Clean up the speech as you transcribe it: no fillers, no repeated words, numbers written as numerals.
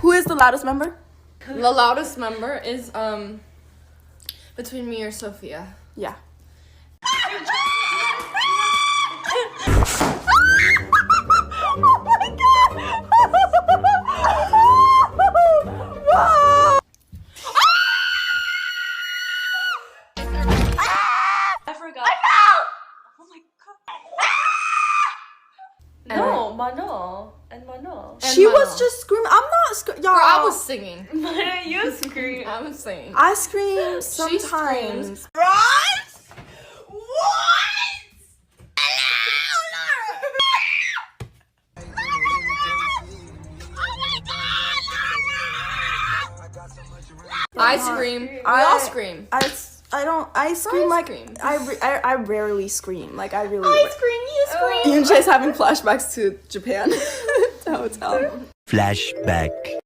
Who is the loudest member? The loudest member is between me or Sophia. Yeah. I forgot. I fell! Oh my god. No, Mano. And Mano. She Mano. was just screaming. I'm not y'all. Or I was singing. Mano, you scream. I was singing. I scream She sometimes. screams. I scream. We all scream. I scream like scream. I rarely scream. Like I really. scream. You scream. Yunjae's having flashbacks to Japan. The hotel. Flashback.